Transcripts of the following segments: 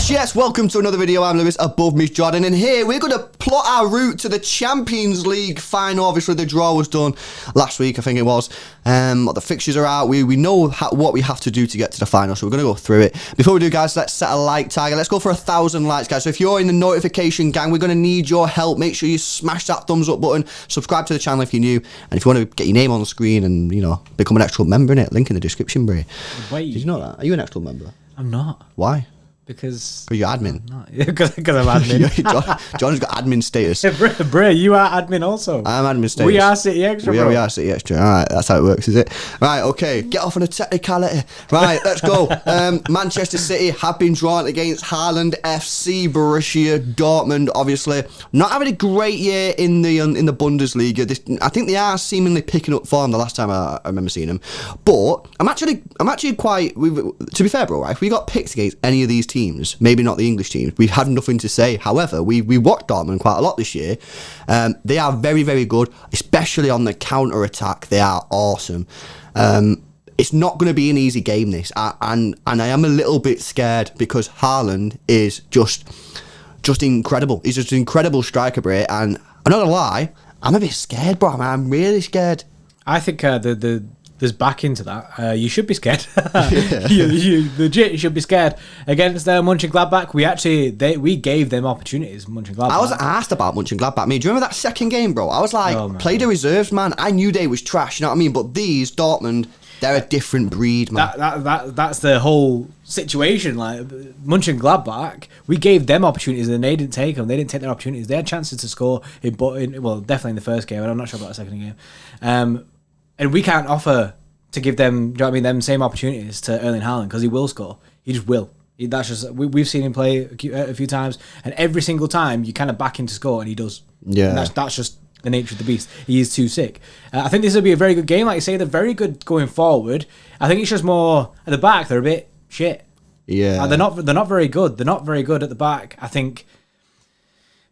Yes, welcome to another video. I'm Lewis, above me Jordan, and here we're going to plot our route to the Champions League final. Obviously, the draw was done last week, I think it was. The fixtures are out. We know what we have to do to get to the final, so we're going to go through it. Before we do, guys, let's set a like target. Let's go for 1,000 likes, guys. So if you're in the notification gang, we're going to need your help. Make sure you smash that thumbs up button. Subscribe to the channel if you're new, and if you want to get your name on the screen and, you know, become an extra member, innit? Link in the description, bro. Wait. Did you know that? Are you an extra member? I'm not. Why? Because you're admin. Because I'm admin. John's got admin status. Bro, you are admin also. I'm admin status. We are City Extra, bro. We are City Extra. All right, that's how it works, is it? Right, okay. Get off on a technicality. Right, let's go. Manchester City have been drawn against Haaland FC, Borussia Dortmund. Obviously, not having a great year in the Bundesliga. I think they are seemingly picking up form. The last time I remember seeing them, but I'm actually quite. To be fair, bro, right? If we got picked against any of these teams, maybe not the English teams, we've had nothing to say. However, we watched Dortmund quite a lot this year. They are very, very good, especially on the counter attack. They are awesome. It's not going to be an easy game, this, and I am a little bit scared because Haaland is just incredible. He's just an incredible striker, bro. And I'm not gonna lie, I'm a bit scared, bro. I'm really scared. I think there's back into that. You should be scared. you legit should be scared. Against Mönchengladbach, we gave them opportunities. Mönchengladbach. I was asked about Mönchengladbach. Do you remember that second game, bro? I was like, play the reserves, man. I knew they was trash, you know what I mean? But these, Dortmund, they're a different breed, man. That's the whole situation. Like, Mönchengladbach, we gave them opportunities and they didn't take them. They didn't take their opportunities. They had chances to score, well, definitely in the first game, and I'm not sure about the second game. And we can't offer to give them, do you know what I mean, them same opportunities to Erling Haaland, because he will score. He just will. That's just we've seen him play a few times, and every single time you kind of back him to score, and he does. Yeah, and that's just the nature of the beast. He is too sick. I think this will be a very good game. Like you say, they're very good going forward. I think it's just more at the back. They're a bit shit. Yeah, they're not very good. They're not very good at the back. I think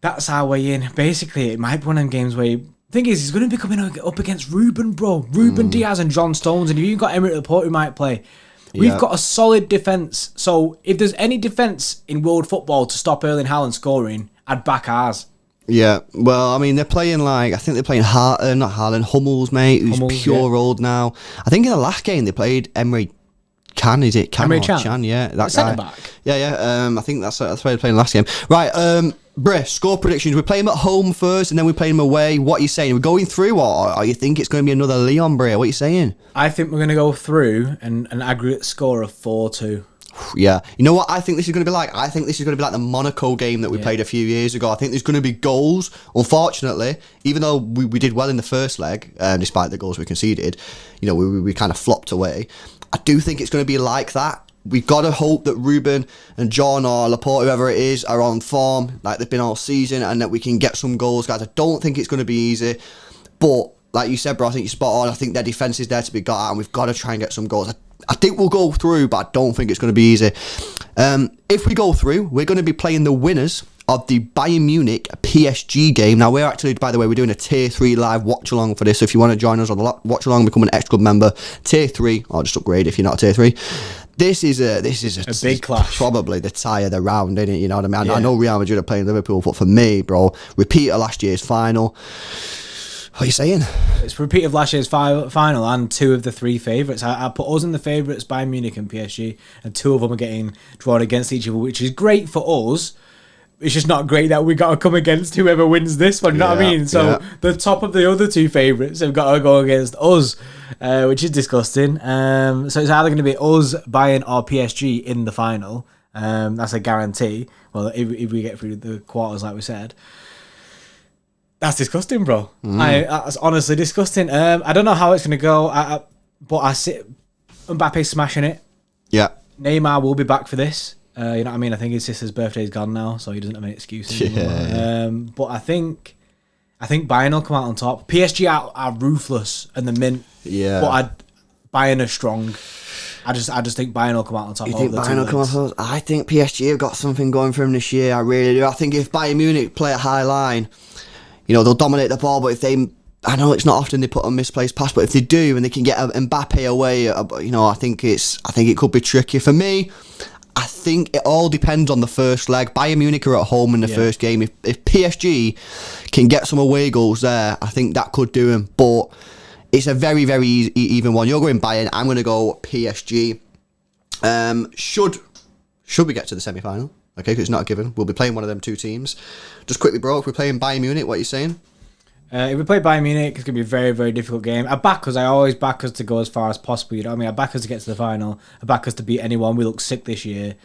that's our way in. Basically, it might be one of them games where. Thing is, he's going to be coming up against Ruben, bro. Ruben Diaz and John Stones, and if you've got Emirates Laporte who might play, we've got a solid defence. So if there's any defence in world football to stop Erling Haaland scoring, I'd back ours. Yeah, well, I mean, they're playing not Haaland, Hummels, mate, who's pure old now. I think in the last game they played Emre Can, is it? Can Emre Can, yeah. That guy. Centre-back. Yeah. I think that's why they're playing last game. Right, Bruh, score predictions. We play him at home first and then we play him away. What are you saying? Are we going through or you think it's going to be another Leon, Bray? What are you saying? I think we're going to go through and an aggregate score of 4-2. Yeah. You know what I think this is going to be like? I think this is going to be like the Monaco game that we played a few years ago. I think there's going to be goals. Unfortunately, even though we did well in the first leg, despite the goals we conceded, you know, we kind of flopped away. I do think it's going to be like that. We've got to hope that Ruben and John or Laporte, whoever it is, are on form like they've been all season and that we can get some goals, guys. I don't think it's going to be easy. But, like you said, bro, I think you're spot on. I think their defence is there to be got at and we've got to try and get some goals. I think we'll go through, but I don't think it's going to be easy. If we go through, we're going to be playing the winners of the Bayern Munich PSG game. Now, we're actually, by the way, we're doing a Tier 3 live watch-along for this. So if you want to join us on the watch-along, become an extra member. Tier 3, or just upgrade if you're not a Tier 3. This is a big clash. Probably the tie of the round, isn't it? You know what I mean? I know Real Madrid are playing Liverpool, but for me, bro, repeat of last year's final. What are you saying? It's a repeat of last year's final and two of the three favourites. I put us in the favourites, Bayern Munich and PSG, and two of them are getting drawn against each other, which is great for us. It's just not great that we got to come against whoever wins this one, you know what I mean? So the top of the other two favourites have got to go against us, which is disgusting. So it's either going to be us, Bayern or PSG in the final. That's a guarantee. Well, if we get through the quarters like we said. That's disgusting, bro. That's honestly disgusting. I don't know how it's going to go, but I see Mbappe smashing it. Yeah. Neymar will be back for this. You know what I mean? I think his sister's birthday's gone now, so he doesn't have any excuses anymore. But I think Bayern will come out on top. PSG are ruthless and the mint. Yeah. But Bayern are strong. I just think Bayern will come out on top. You think Bayern will come out on top? I think PSG have got something going for them this year. I really do. I think if Bayern Munich play a high line, you know, they'll dominate the ball, but if they I know it's not often they put a misplaced pass, but if they do and they can get Mbappe away, I think it could be tricky. For me, I think it all depends on the first leg. Bayern Munich are at home in the first game. If PSG can get some away goals there, I think that could do them. But it's a very, very even one. You're going Bayern. I'm going to go PSG. Should we get to the semi-final? Okay, because it's not a given. We'll be playing one of them two teams. Just quickly, bro, if we're playing Bayern Munich, what are you saying? If we play Bayern Munich, it's going to be a very, very difficult game. I always back us to go as far as possible. You know what I mean? I back us to get to the final. I back us to beat anyone. We look sick this year.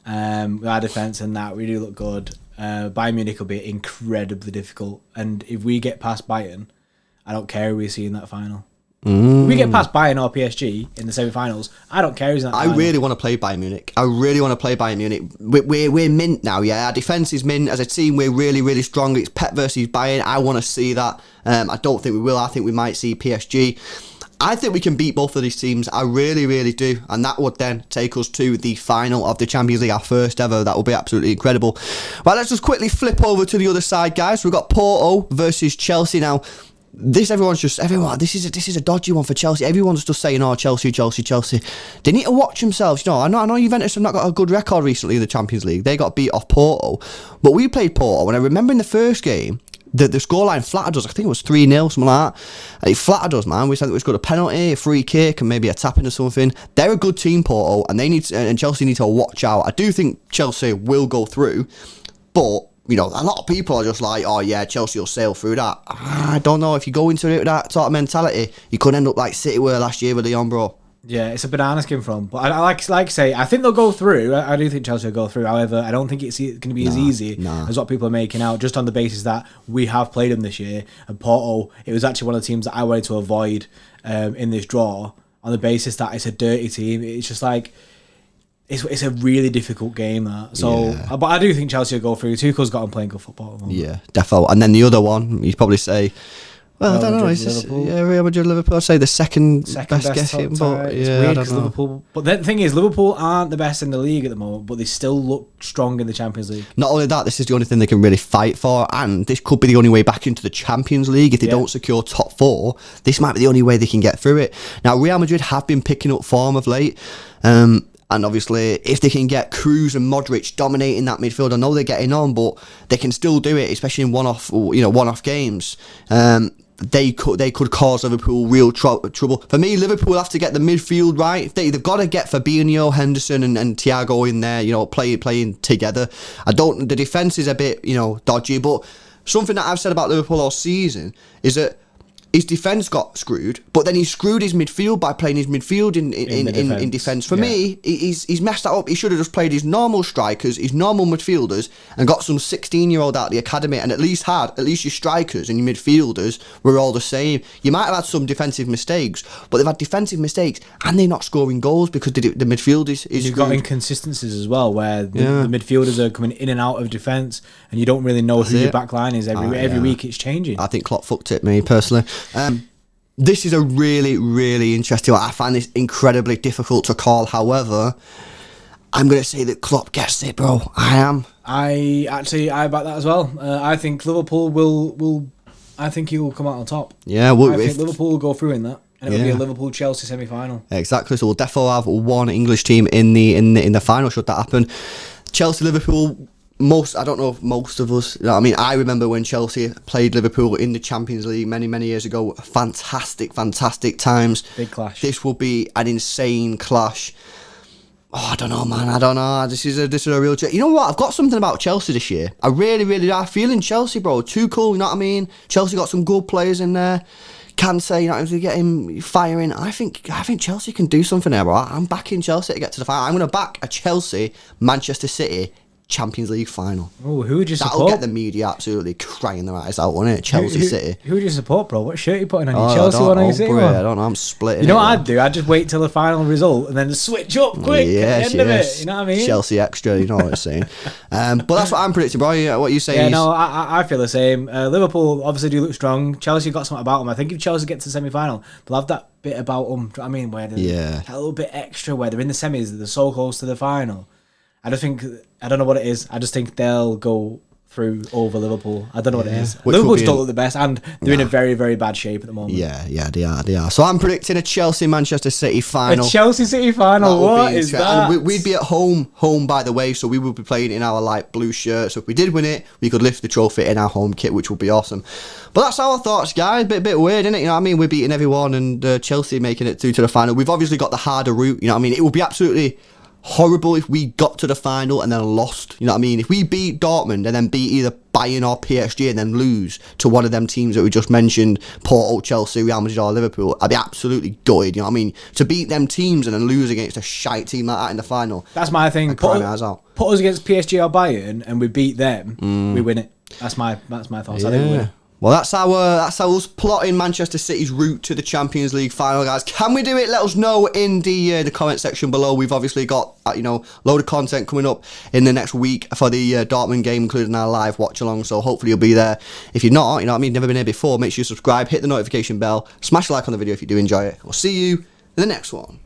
With our defence and that, we do look good. Bayern Munich will be incredibly difficult. And if we get past Bayern, I don't care who we see in that final. If we get past Bayern or PSG in the semi-finals, I don't care who's in that final. I really want to play Bayern Munich. We're mint now, yeah. Our defence is mint. As a team, we're really, really strong. It's Pep versus Bayern. I want to see that. I don't think we will. I think we might see PSG. I think we can beat both of these teams. I really, really do. And that would then take us to the final of the Champions League, our first ever. That will be absolutely incredible. Well, let's just quickly flip over to the other side, guys. We've got Porto versus Chelsea now. This is a dodgy one for Chelsea. Everyone's just saying, oh, Chelsea. They need to watch themselves. I know Juventus have not got a good record recently in the Champions League. They got beat off Porto. But we played Porto, and I remember in the first game, the scoreline flattered us. I think it was 3-0, something like that. And it flattered us, man. We said it was got a penalty, a free kick, and maybe a tap-in or something. They're a good team, Porto, and Chelsea need to watch out. I do think Chelsea will go through, but a lot of people are just like, oh yeah, Chelsea will sail through that. I don't know. If you go into it with that sort of mentality, you could end up like City were last year with Leon, bro. Yeah, it's a banana skin from. But I like to say, I think they'll go through. I do think Chelsea will go through. However, I don't think it's going to be as easy as what people are making out, just on the basis that we have played them this year. And Porto, it was actually one of the teams that I wanted to avoid in this draw, on the basis that it's a dirty team. It's just like, it's a really difficult game, that. So, but I do think Chelsea will go through. Tuchel's got them playing good football at the moment. Yeah, defo. And then the other one, you'd probably say, well, I don't know. Real Madrid, Liverpool. I'd say the second best guessing, but it's weird because Liverpool. But the thing is, Liverpool aren't the best in the league at the moment, but they still look strong in the Champions League. Not only that, this is the only thing they can really fight for, and this could be the only way back into the Champions League. If they don't secure top 4, this might be the only way they can get through it. Now, Real Madrid have been picking up form of late. And obviously, if they can get Kroos and Modric dominating that midfield, I know they're getting on, but they can still do it, especially in one-off games. They could cause Liverpool real trouble. For me, Liverpool have to get the midfield right. They've got to get Fabinho, Henderson, and Thiago in there. Playing together. The defense is a bit dodgy, but something that I've said about Liverpool all season is that his defence got screwed, but then he screwed his midfield by playing his midfield in defence. For me, he's messed that up. He should have just played his normal strikers, his normal midfielders, and got some 16-year-old out of the academy, and at least your strikers and your midfielders were all the same. You might have had some defensive mistakes, but they've had defensive mistakes, and they're not scoring goals because the midfield is You've screwed. got inconsistencies as well, where the midfielders are coming in and out of defence, and you don't really know who your back line is. Every week it's changing. I think Klopp fucked it, me, personally. This is a really, really interesting one. I find this incredibly difficult to call. However, I'm going to say that Klopp gets it, bro. I am. I back that as well. I think Liverpool will. I think he will come out on top. Yeah, I think Liverpool will go through in that, and it'll be a Liverpool-Chelsea semi-final. Exactly. So we'll definitely have one English team in the final should that happen. Chelsea-Liverpool. I don't know if most of us, I remember when Chelsea played Liverpool in the Champions League many years ago. Fantastic times. Big clash. This will be an insane clash. Oh, I don't know, man. I don't know. This is a real. You know what? I've got something about Chelsea this year. I really are feeling Chelsea, bro. Too cool. You know what I mean? Chelsea got some good players in there. Can say, if they get him firing, I think Chelsea can do something there, bro. I'm backing Chelsea to get to the final. I'm going to back a Chelsea Manchester City Champions League final. Oh, who would you support? That'll get the media absolutely crying their eyes out, won't it? Chelsea City. Who would you support, bro? What shirt are you putting on? Your Chelsea one or your City one? I don't know. I'm splitting. You know what I'd do? I'd just wait till the final result and then switch up quick at the end of it. You know what I mean? Chelsea extra. You know what I'm saying? But that's what I'm predicting, bro. What you saying? Yeah, no, I feel the same. Liverpool obviously do look strong. Chelsea got something about them. I think if Chelsea get to the semi-final, they'll have that bit about them. Do you know what I mean? Where they're a little bit extra, where they're in the semis, they're so close to the final. I don't know what it is. I just think they'll go through over Liverpool. I don't know what it is. Which Liverpool will just be don't look the best, and they're in a very, very bad shape at the moment. Yeah, they are. So I'm predicting a Chelsea-Manchester City final. A Chelsea City final. What is that? And we'd be at home by the way, so we would be playing in our light blue shirt. So if we did win it, we could lift the trophy in our home kit, which would be awesome. But that's our thoughts, guys. Bit weird, isn't it? You know what I mean? We're beating everyone, and Chelsea making it through to the final. We've obviously got the harder route. You know what I mean? It would be absolutely horrible if we got to the final and then lost. You know what I mean? If we beat Dortmund and then beat either Bayern or PSG and then lose to one of them teams that we just mentioned, Porto, Chelsea, Real Madrid or Liverpool, I'd be absolutely gutted. You know what I mean? To beat them teams and then lose against a shite team like that in the final. That's my thing. Put us against PSG or Bayern and we beat them, we win it. That's my thoughts. Yeah. I think we win it. Well, that's us plotting Manchester City's route to the Champions League final, guys. Can we do it? Let us know in the comment section below. We've obviously got load of content coming up in the next week for the Dortmund game, including our live watch along. So hopefully you'll be there. If you're not, you know what I mean, never been here before, make sure you subscribe, hit the notification bell, smash a like on the video if you do enjoy it. We'll see you in the next one.